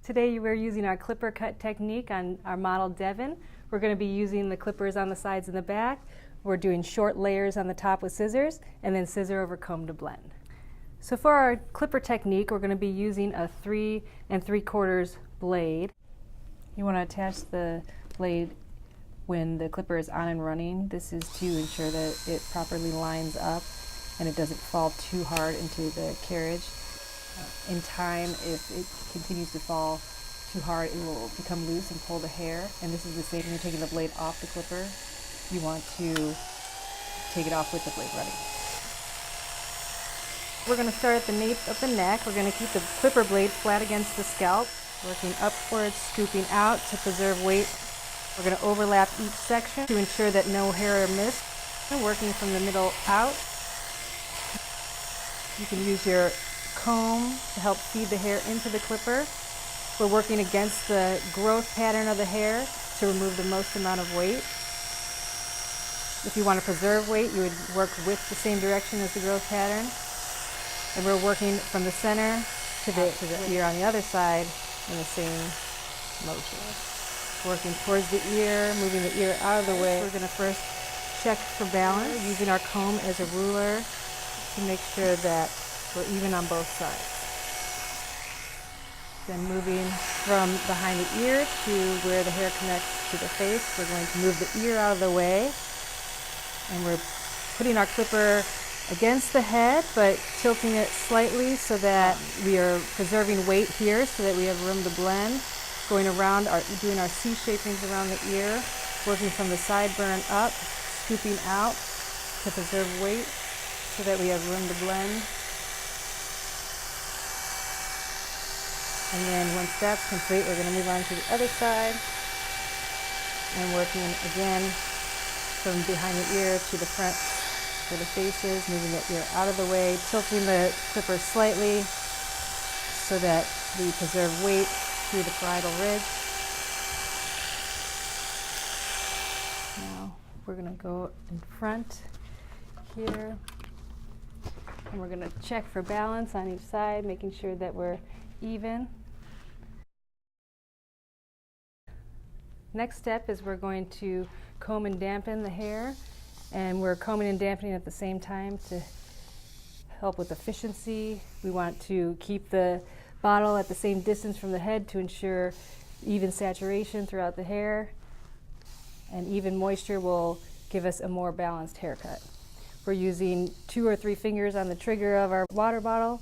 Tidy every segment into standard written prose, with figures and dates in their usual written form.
Today we're using our clipper cut technique on our model Devon. We're going to be using the clippers on the sides and the back. We're doing short layers on the top with scissors and then scissor over comb to blend. So for our clipper technique, we're going to be using a 3 3/4 blade. You want to attach the blade when the clipper is on and running. This is to ensure that it properly lines up and it doesn't fall too hard into the carriage. In time, if it continues to fall too hard, it will become loose and pull the hair. And this is the same when you're taking the blade off the clipper. You want to take it off with the blade running. We're going to start at the nape of the neck. We're going to keep the clipper blade flat against the scalp, working upwards, scooping out to preserve weight. We're going to overlap each section to ensure that no hair are missed. And working from the middle out. You can use your comb to help feed the hair into the clipper. We're working against the growth pattern of the hair to remove the most amount of weight. If you want to preserve weight, you would work with the same direction as the growth pattern. And we're working from the center to the ear on the other side in the same motion. Working towards the ear, moving the ear out of the way. We're going to first check for balance, using our comb as a ruler to make sure that we're even on both sides. Then moving from behind the ear to where the hair connects to the face, we're going to move the ear out of the way. And we're putting our clipper against the head, but tilting it slightly so that we are preserving weight here so that we have room to blend. Going around, doing our C shapings around the ear, working from the sideburn up, scooping out to preserve weight so that we have room to blend. And then once that's complete, we're going to move on to the other side and working again from behind the ear to the front for the faces, moving the ear out of the way, tilting the clipper slightly so that we preserve weight through the parietal ridge. Now we're going to go in front here and we're going to check for balance on each side, making sure that we're even. Next step is we're going to comb and dampen the hair, and we're combing and dampening at the same time to help with efficiency. We want to keep the bottle at the same distance from the head to ensure even saturation throughout the hair, and even moisture will give us a more balanced haircut. We're using 2 or 3 fingers on the trigger of our water bottle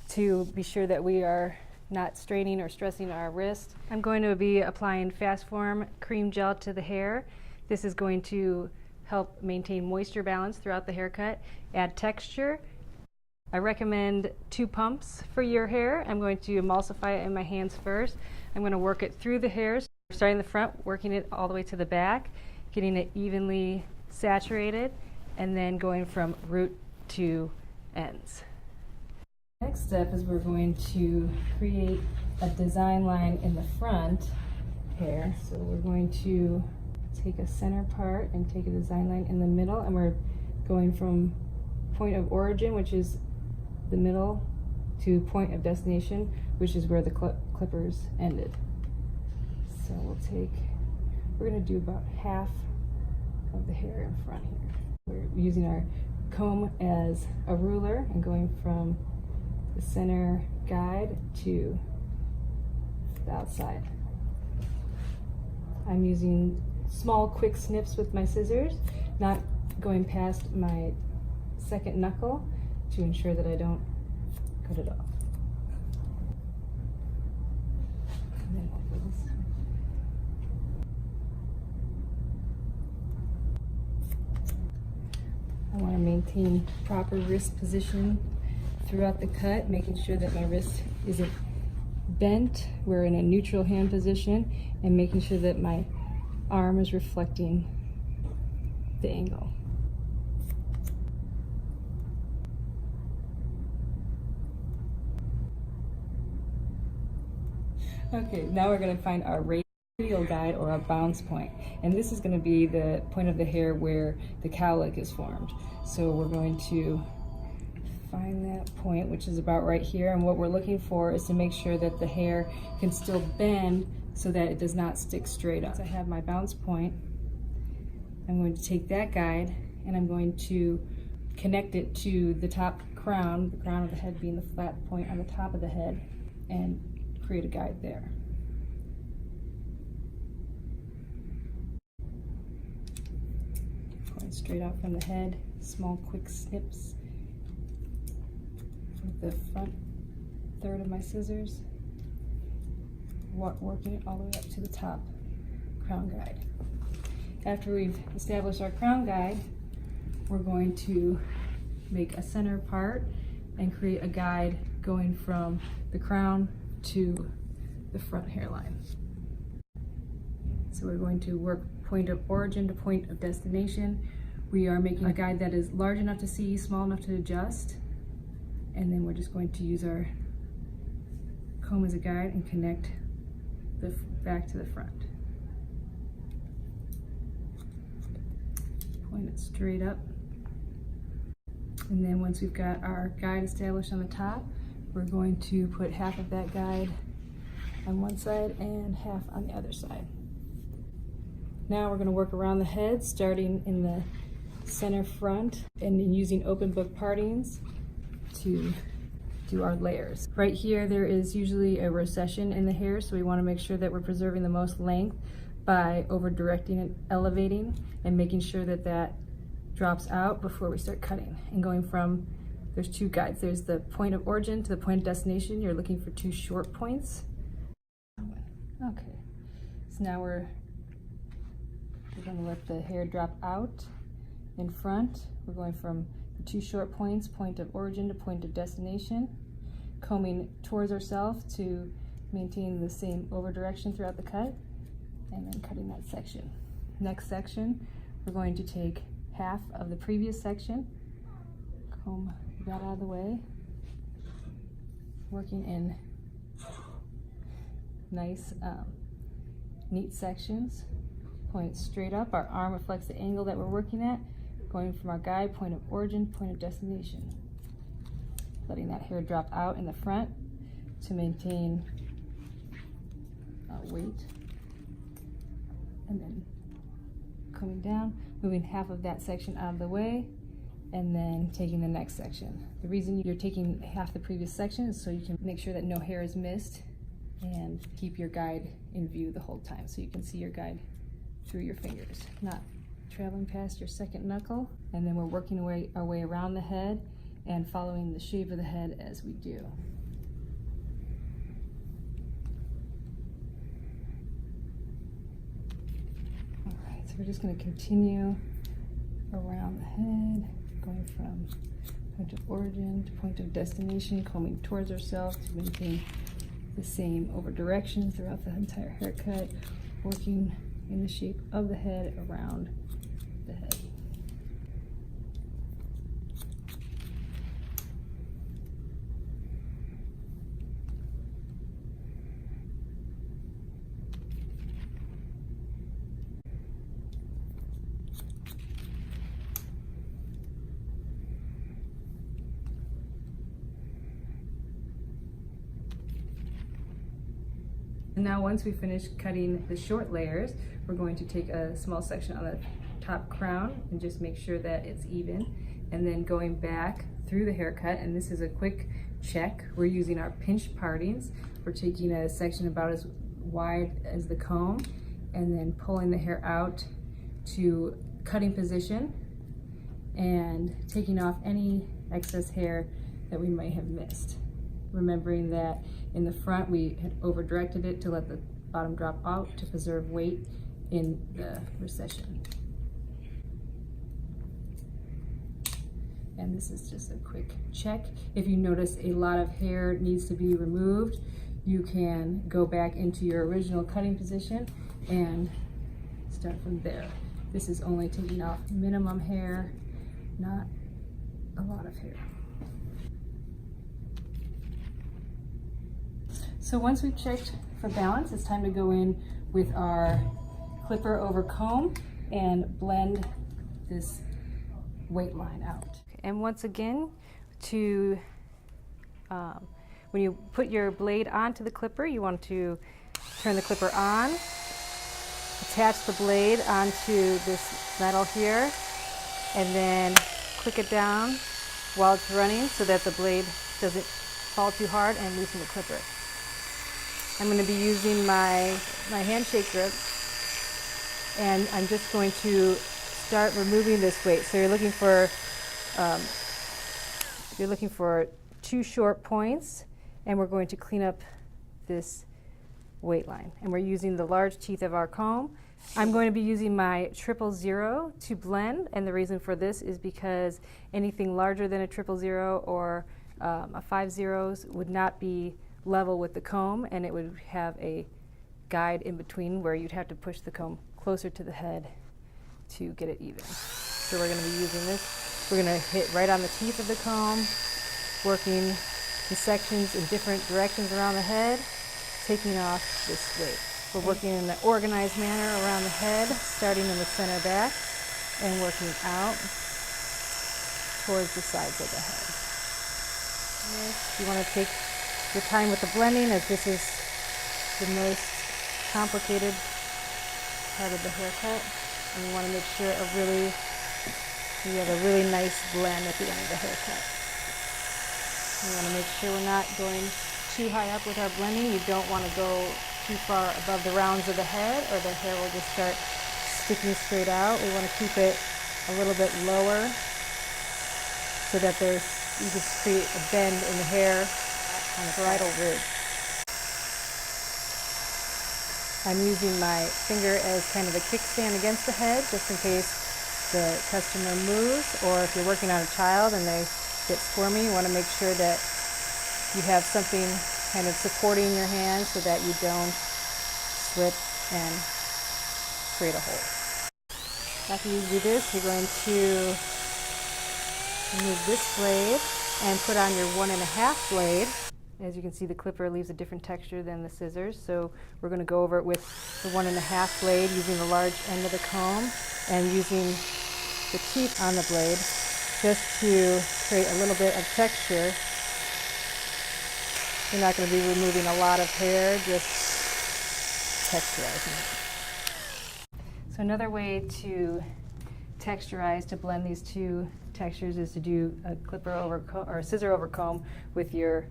to be sure that we are not straining or stressing our wrist. I'm going to be applying Fast Form cream gel to the hair. This is going to help maintain moisture balance throughout the haircut, add texture. I recommend 2 pumps for your hair. I'm going to emulsify it in my hands first. I'm going to work it through the hairs, starting in the front, working it all the way to the back, getting it evenly saturated, and then going from root to ends. Next step is we're going to create a design line in the front hair. So we're going to take a center part and take a design line in the middle, and we're going from point of origin, which is the middle, to point of destination, which is where the clippers ended. So we're going to do about half of the hair in front here. We're using our comb as a ruler and going from the center guide to the outside. I'm using small quick snips with my scissors, not going past my second knuckle to ensure that I don't cut it off. And then over this side. I want to maintain proper wrist position throughout the cut, making sure that my wrist isn't bent. We're in a neutral hand position, and making sure that my arm is reflecting the angle. Okay, now we're going to find our radial guide or a bounce point, and this is going to be the point of the hair where the cowlick is formed. So we're going to find that point, which is about right here, and what we're looking for is to make sure that the hair can still bend so that it does not stick straight up. So I have my bounce point. I'm going to take that guide and I'm going to connect it to the top crown, the crown of the head being the flat point on the top of the head, and create a guide there. Going straight out from the head, small quick snips with the front third of my scissors, working it all the way up to the top crown guide. After we've established our crown guide, we're going to make a center part and create a guide going from the crown to the front hairline. So we're going to work point of origin to point of destination. We are making a guide that is large enough to see, small enough to adjust, and then we're just going to use our comb as a guide and connect the back to the front. Point it straight up. And then once we've got our guide established on the top, we're going to put half of that guide on one side and half on the other side. Now we're going to work around the head, starting in the center front and using open book partings to do our layers. Right here there is usually a recession in the hair, so we want to make sure that we're preserving the most length by over directing and elevating and making sure that that drops out before we start cutting. And going from, there's two guides. There's the point of origin to the point of destination. You're looking for two short points. Okay, so now we're going to let the hair drop out in front. We're going from the two short points, point of origin to point of destination, combing towards ourselves to maintain the same over direction throughout the cut, and then cutting that section. Next section, we're going to take half of the previous section, comb that out of the way, working in nice neat sections, point straight up. Our arm reflects the angle that we're working at, going from our guide, point of origin, point of destination. Letting that hair drop out in the front to maintain weight. And then coming down, moving half of that section out of the way, and then taking the next section. The reason you're taking half the previous section is so you can make sure that no hair is missed and keep your guide in view the whole time, so you can see your guide through your fingers, not traveling past your second knuckle. And then we're working our way around the head and following the shape of the head as we do. So we're just going to continue around the head, going from point of origin to point of destination, combing towards ourselves to maintain the same over direction throughout the entire haircut, working in the shape of the head around the head. And now once we finish cutting the short layers, we're going to take a small section on the top crown and just make sure that it's even. And then going back through the haircut, and this is a quick check, we're using our pinch partings. We're taking a section about as wide as the comb and then pulling the hair out to cutting position and taking off any excess hair that we might have missed. Remembering that in the front we had over directed it to let the bottom drop out to preserve weight in the recession. And this is just a quick check. If you notice a lot of hair needs to be removed, you can go back into your original cutting position and start from there. This is only taking off minimum hair, not a lot of hair. So once we've checked for balance, it's time to go in with our clipper over comb and blend this weight line out. And once again, to, when you put your blade onto the clipper, you want to turn the clipper on, attach the blade onto this metal here, and then click it down while it's running so that the blade doesn't fall too hard and loosen the clipper. I'm going to be using my handshake grip, and I'm just going to start removing this weight. So you're looking for 2 short points, and we're going to clean up this weight line. And we're using the large teeth of our comb. I'm going to be using my 000 to blend, and the reason for this is because anything larger than a 000 or a 5/0 would not be level with the comb, and it would have a guide in between where you'd have to push the comb closer to the head to get it even. So we're going to be using this. We're going to hit right on the teeth of the comb, working the sections in different directions around the head, taking off this weight. We're working in an organized manner around the head, starting in the center back and working out towards the sides of the head. You want to take your time with the blending, as this is the most complicated part of the haircut, and you want to make sure you have a really nice blend at the end of the haircut. You want to make sure we're not going too high up with our blending. You don't want to go too far above the rounds of the head, or the hair will just start sticking straight out. We want to keep it a little bit lower so that you can create a bend in the hair on the bridal ridge. I'm using my finger as kind of a kickstand against the head, just in case the customer moves, or if you're working on a child and they get squirmy, you want to make sure that you have something kind of supporting your hand so that you don't slip and create a hole. After you do this, you're going to remove this blade and put on your 1.5 blade. As you can see, the clipper leaves a different texture than the scissors, so we're going to go over it with the 1.5 blade, using the large end of the comb and using the teeth on the blade just to create a little bit of texture. You're not going to be removing a lot of hair, just texturizing it. So another way to texturize, to blend these two textures, is to do a clipper over or a scissor over comb with your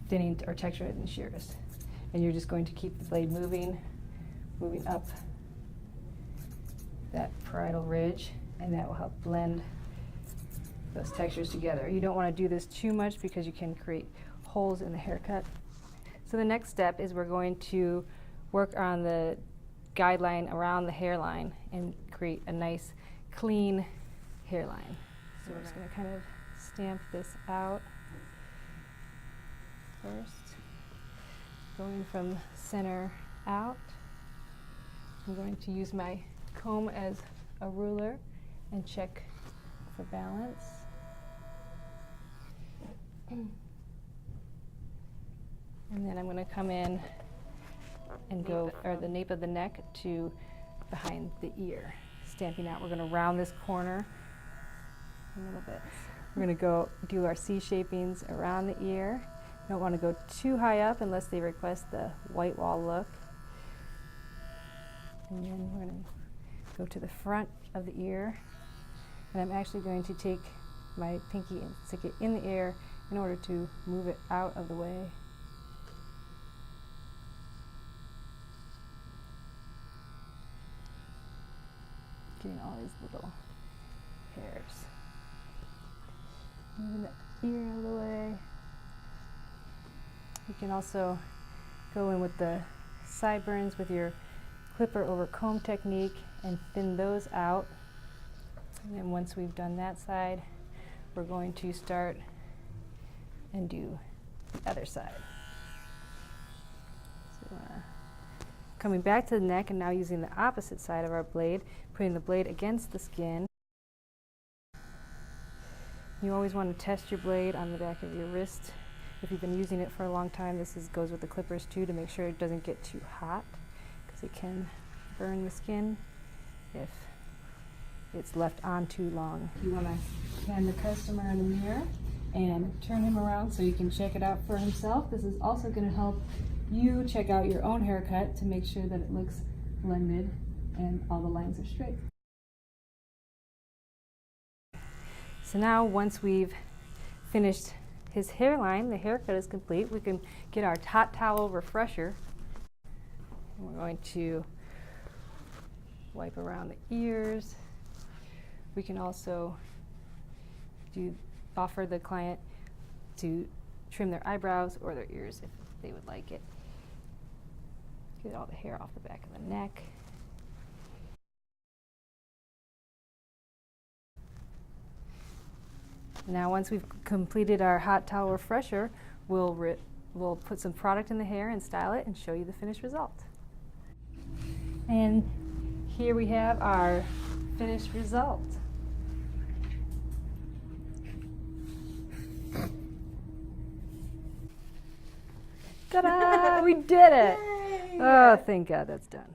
thinning or texturizing shears. And you're just going to keep the blade moving up that parietal ridge, and that will help blend those textures together. You don't want to do this too much because you can create holes in the haircut. So the next step is we're going to work on the guideline around the hairline and create a nice clean hairline. So we're just going to kind of stamp this out first, going from center out. I'm going to use my comb as a ruler and check for balance. And then I'm going to come in and go, or the nape of the neck to behind the ear, stamping out. We're going to round this corner a little bit. We're going to go do our C shapings around the ear. You don't want to go too high up unless they request the white wall look. And then we're going to go to the front of the ear. And I'm actually going to take my pinky and stick it in the ear in order to move it out of the way. Getting all these little hairs. Moving the ear out of the way. You can also go in with the sideburns with your clipper over comb technique and thin those out. And then once we've done that side, we're going to start and do the other side. So, coming back to the neck and now using the opposite side of our blade, putting the blade against the skin. You always want to test your blade on the back of your wrist. If you've been using it for a long time, this goes with the clippers too, to make sure it doesn't get too hot, because it can burn the skin if it's left on too long. You want to hand the customer in the mirror and turn him around so you can check it out for himself. This is also going to help you check out your own haircut to make sure that it looks blended and all the lines are straight. So now once we've finished his hairline, the haircut is complete, we can get our hot towel refresher. And we're going to wipe around the ears. We can also offer the client to trim their eyebrows or their ears if they would like it. Get all the hair off the back of the neck. Now once we've completed our hot towel refresher, we'll put some product in the hair and style it and show you the finished result. And here we have our finished result. Ta-da! We did it! Yay! Oh, thank God that's done.